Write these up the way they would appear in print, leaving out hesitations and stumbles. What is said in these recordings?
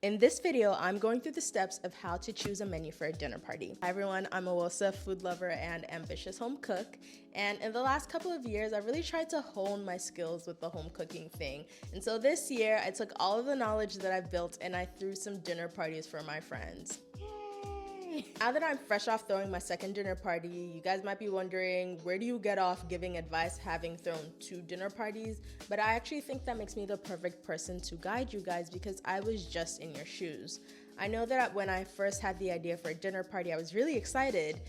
In this video, I'm going through the steps of how to choose a menu for a dinner party. Hi everyone, I'm Awosa, food lover and ambitious home cook. And in the last couple of years, I've really tried to hone my skills with the home cooking thing. And so this year, I took all of the knowledge that I've built and I threw some dinner parties for my friends. Now that I'm fresh off throwing my second dinner party, you guys might be wondering, where do you get off giving advice having thrown 2 dinner parties? But I actually think that makes me the perfect person to guide you guys because I was just in your shoes. I know that when I first had the idea for a dinner party, I was really excited.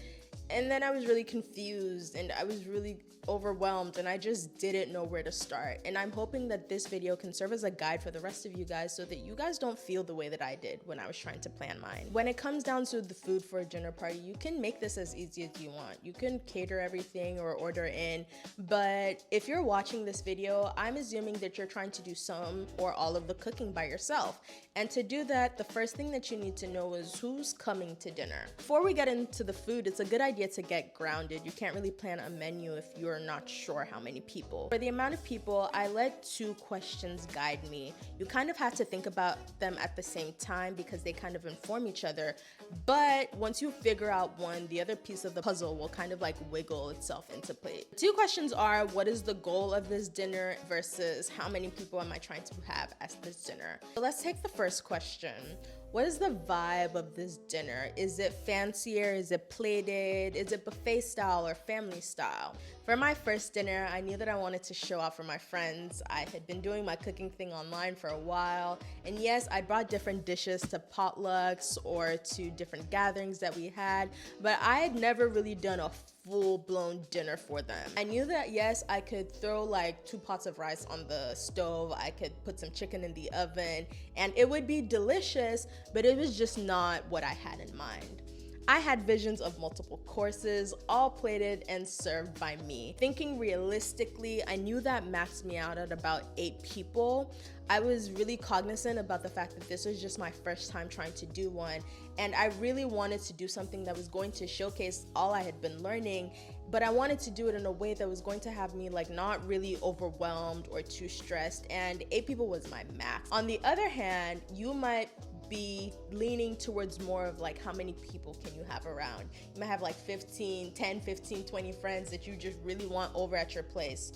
And then I was really confused and I was really overwhelmed and I just didn't know where to start. And I'm hoping that this video can serve as a guide for the rest of you guys so that you guys don't feel the way that I did when I was trying to plan mine. When it comes down to the food for a dinner party, you can make this as easy as you want. You can cater everything or order in, but if you're watching this video, I'm assuming that you're trying to do some or all of the cooking by yourself. And to do that, the first thing that you need to know is who's coming to dinner. Before we get into the food, it's a good idea to get grounded. You can't really plan a menu if you're not sure how many people. For the amount of people, I let 2 questions guide me. You kind of have to think about them at the same time because they kind of inform each other. But once you figure out one, the other piece of the puzzle will kind of like wiggle itself into place. The 2 questions are, what is the goal of this dinner versus how many people am I trying to have at this dinner? So let's take the first question. What is the vibe of this dinner? Is it fancier? Is it plated? Is it buffet style or family style? For my first dinner, I knew that I wanted to show off for my friends. I had been doing my cooking thing online for a while. And yes, I brought different dishes to potlucks or to different gatherings that we had, but I had never really done a full-blown dinner for them. I knew that yes, I could throw like 2 pots of rice on the stove, I could put some chicken in the oven, and it would be delicious, but it was just not what I had in mind. I had visions of multiple courses, all plated and served by me. Thinking realistically, I knew that maxed me out at about 8 people. I was really cognizant about the fact that this was just my first time trying to do one, and I really wanted to do something that was going to showcase all I had been learning, but I wanted to do it in a way that was going to have me like not really overwhelmed or too stressed, and 8 people was my max. On the other hand, you might be leaning towards more of like how many people can you have around. You might have like 10, 15, 20 friends that you just really want over at your place.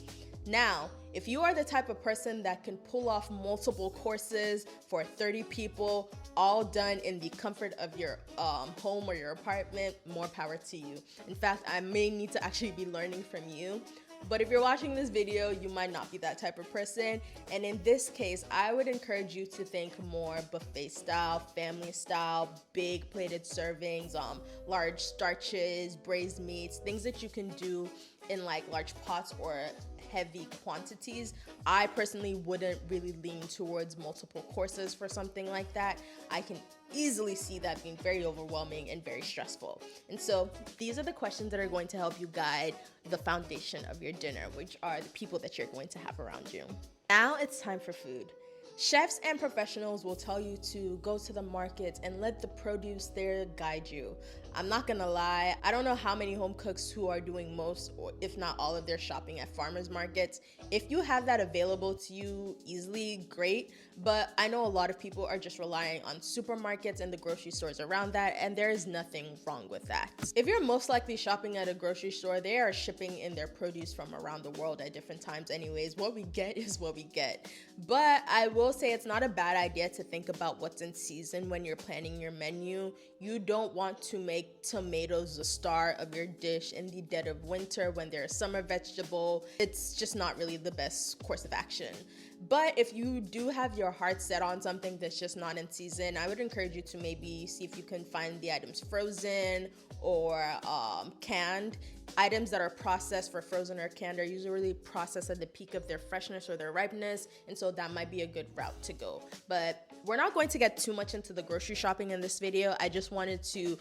Now, if you are the type of person that can pull off multiple courses for 30 people, all done in the comfort of your home or your apartment, more power to you. In fact, I may need to actually be learning from you. But if you're watching this video, you might not be that type of person. And in this case, I would encourage you to think more buffet style, family style, big plated servings, large starches, braised meats, things that you can do in like large pots or heavy quantities. I personally wouldn't really lean towards multiple courses for something like that. I can easily see that being very overwhelming and very stressful. And so these are the questions that are going to help you guide the foundation of your dinner, which are the people that you're going to have around you. Now it's time for food. Chefs and professionals will tell you to go to the market and let the produce there guide you. I'm not gonna lie, I don't know how many home cooks who are doing most or if not all of their shopping at farmers markets. If you have that available to you easily, great, but I know a lot of people are just relying on supermarkets and the grocery stores around that, and there is nothing wrong with that. If you're most likely shopping at a grocery store, they are shipping in their produce from around the world at different times anyways. What we get is what we get. But I will say it's not a bad idea to think about what's in season when you're planning your menu. You don't want to make tomatoes the star of your dish in the dead of winter when they're a summer vegetable. It's just not really the best course of action. But if you do have your heart set on something that's just not in season, I would encourage you to maybe see if you can find the items frozen or canned. Items that are processed for frozen or canned are usually processed at the peak of their freshness or their ripeness, and so that might be a good route to go. But we're not going to get too much into the grocery shopping in this video. I just wanted to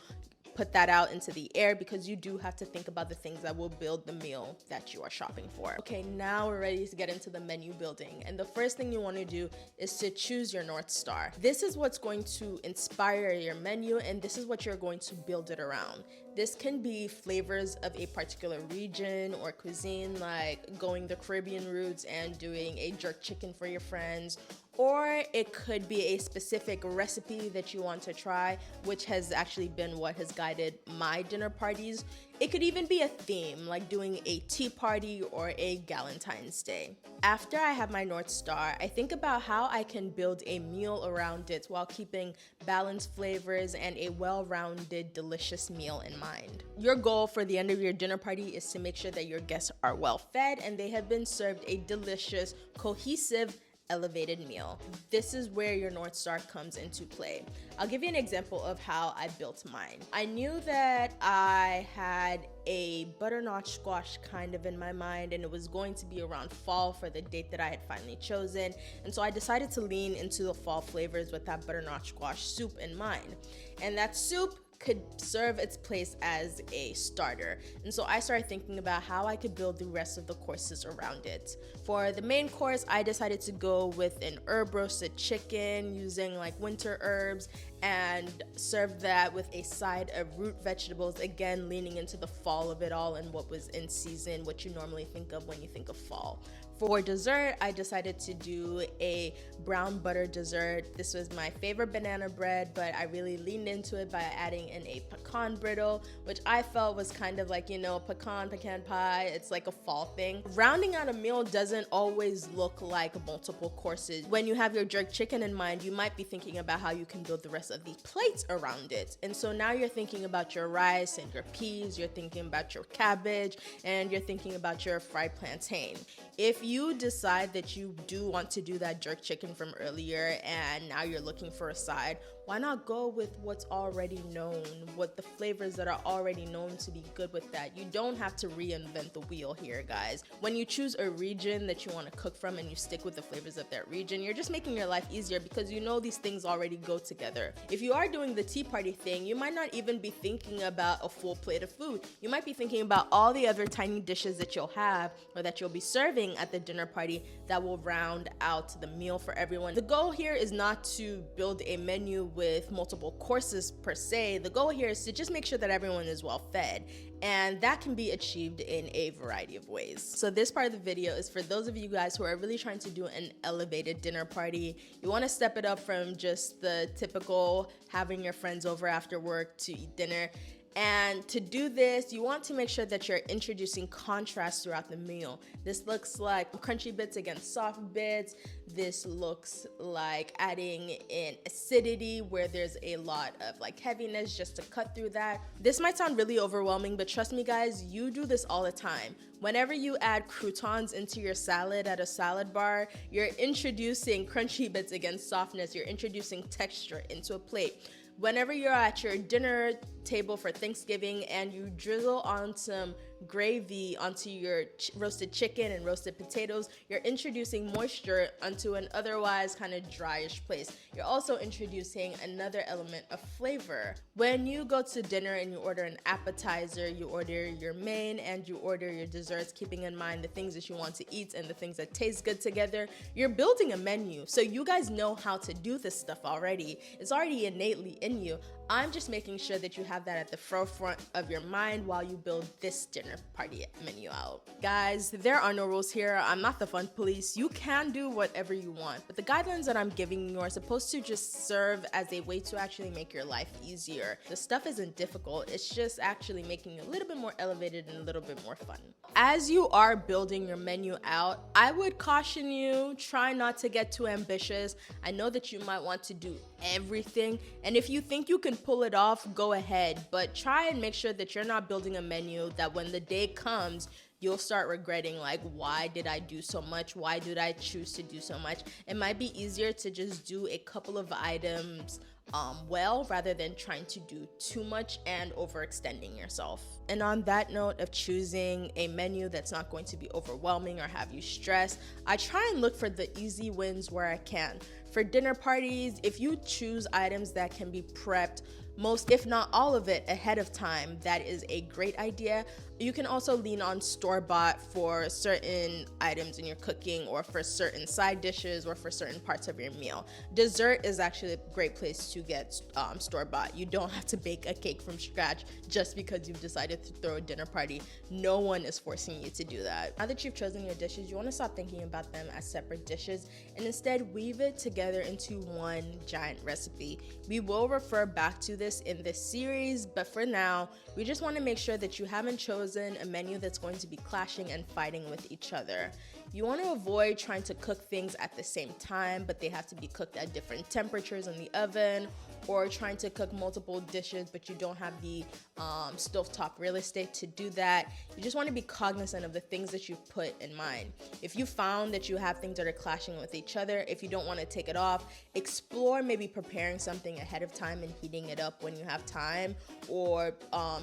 put that out into the air because you do have to think about the things that will build the meal that you are shopping for. Okay, now we're ready to get into the menu building. And the first thing you want to do is to choose your North Star. This is what's going to inspire your menu, and this is what you're going to build it around. This can be flavors of a particular region or cuisine, like going the Caribbean roots and doing a jerk chicken for your friends, or it could be a specific recipe that you want to try, which has actually been what has guided my dinner parties. It could even be a theme, like doing a tea party or a Galentine's Day. After I have my North Star, I think about how I can build a meal around it while keeping balanced flavors and a well-rounded, delicious meal in mind. Your goal for the end of your dinner party is to make sure that your guests are well fed and they have been served a delicious, cohesive, elevated meal. This is where your North Star comes into play. I'll give you an example of how I built mine. I knew that I had a butternut squash kind of in my mind, and it was going to be around fall for the date that I had finally chosen. And so I decided to lean into the fall flavors with that butternut squash soup in mind. And that soup could serve its place as a starter. And so I started thinking about how I could build the rest of the courses around it. For the main course, I decided to go with an herb roasted chicken using like winter herbs and serve that with a side of root vegetables, again leaning into the fall of it all and what was in season, what you normally think of when you think of fall. For dessert, I decided to do a brown butter dessert. This was my favorite banana bread, but I really leaned into it by adding in a pecan brittle, which I felt was kind of like, pecan pie. It's like a fall thing. Rounding out a meal doesn't always look like multiple courses. When you have your jerk chicken in mind, you might be thinking about how you can build the rest of the plates around it. And so now you're thinking about your rice and your peas, you're thinking about your cabbage, and you're thinking about your fried plantain. If you decide that you do want to do that jerk chicken from earlier and now you're looking for a side, why not go with what's already known, what the flavors that are already known to be good with that? You don't have to reinvent the wheel here, guys. When you choose a region that you want to cook from and you stick with the flavors of that region, you're just making your life easier because you know these things already go together. If you are doing the tea party thing, you might not even be thinking about a full plate of food. You might be thinking about all the other tiny dishes that you'll have or that you'll be serving at the dinner party that will round out the meal for everyone. The goal here is not to build a menu with multiple courses per se. The goal here is to just make sure that everyone is well fed, and that can be achieved in a variety of ways. So this part of the video is for those of you guys who are really trying to do an elevated dinner party. You want to step it up from just the typical having your friends over after work to eat dinner. And to do this, you want to make sure that you're introducing contrast throughout the meal. This looks like crunchy bits against soft bits. This looks like adding in acidity where there's a lot of like heaviness just to cut through that. This might sound really overwhelming, but trust me guys, you do this all the time. Whenever you add croutons into your salad at a salad bar, you're introducing crunchy bits against softness. You're introducing texture into a plate. Whenever you're at your dinner table for Thanksgiving and you drizzle on some gravy onto your roasted chicken and roasted potatoes, you're introducing moisture onto an otherwise kind of dryish place. You're also introducing another element of flavor. When you go to dinner and you order an appetizer, you order your main and you order your desserts, keeping in mind the things that you want to eat and the things that taste good together, you're building a menu. So you guys know how to do this stuff already. It's already innately in you. I'm just making sure that you have that at the forefront of your mind while you build this dinner party menu out. Guys, there are no rules here. I'm not the fun police. You can do whatever you want, but the guidelines that I'm giving you are supposed to just serve as a way to actually make your life easier. The stuff isn't difficult. It's just actually making it a little bit more elevated and a little bit more fun. As you are building your menu out, I would caution you, try not to get too ambitious. I know that you might want to do everything, and if you think you can pull it off, go ahead, but try and make sure that you're not building a menu that when the day comes, you'll start regretting, like, why did I do so much? Why did I choose to do so much? It might be easier to just do a couple of items well, rather than trying to do too much and overextending yourself. And on that note of choosing a menu that's not going to be overwhelming or have you stressed, I try and look for the easy wins where I can. For dinner parties, if you choose items that can be prepped, most if not all of it ahead of time, that is a great idea. You can also lean on store-bought for certain items in your cooking or for certain side dishes or for certain parts of your meal. Dessert is actually a great place to get store-bought. You don't have to bake a cake from scratch just because you've decided to throw a dinner party. No one is forcing you to do that. Now that you've chosen your dishes, you want to stop thinking about them as separate dishes and instead weave it together into one giant recipe. We will refer back to this in this series, but for now, we just want to make sure that you haven't chosen a menu that's going to be clashing and fighting with each other. You want to avoid trying to cook things at the same time, but they have to be cooked at different temperatures in the oven, or trying to cook multiple dishes but you don't have the stovetop real estate to do that. You just want to be cognizant of the things that you've put in mind. If you found that you have things that are clashing with each other, if you don't want to take it off, explore maybe preparing something ahead of time and heating it up when you have time, or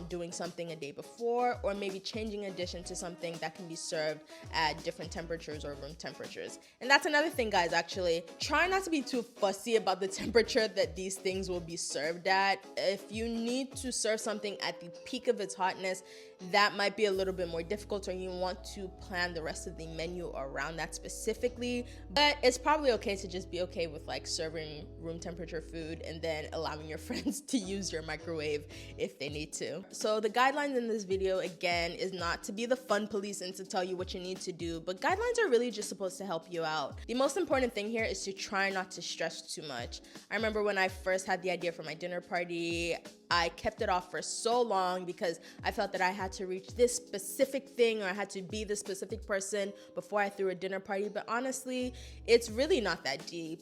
doing something a day before, or maybe changing a dish into something that can be served at different temperatures or room temperatures. And that's another thing, guys, actually. Try not to be too fussy about the temperature that these things will be served at. If you need to serve something at the peak of its hotness, that might be a little bit more difficult, or you want to plan the rest of the menu around that specifically. But it's probably okay to just be okay with like serving room temperature food and then allowing your friends to use your microwave if they need to. So the guidelines in this video, again, is not to be the fun police and to tell you what you need to do, but guidelines are really just supposed to help you out. The most important thing here is to try not to stress too much. I remember when I first had the idea for my dinner party, I kept it off for so long because I felt that I had to reach this specific thing, or I had to be this specific person before I threw a dinner party. But honestly, it's really not that deep.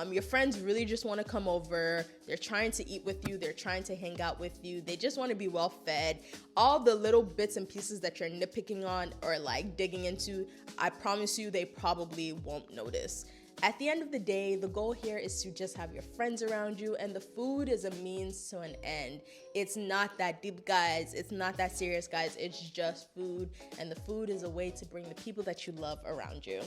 Your friends really just want to come over. They're trying to eat with you. They're trying to hang out with you. They just want to be well fed. All the little bits and pieces that you're nitpicking on or like digging into, I promise you they probably won't notice. At the end of the day, the goal here is to just have your friends around you, and the food is a means to an end. It's not that deep, guys. It's not that serious, guys. It's just food, and the food is a way to bring the people that you love around you.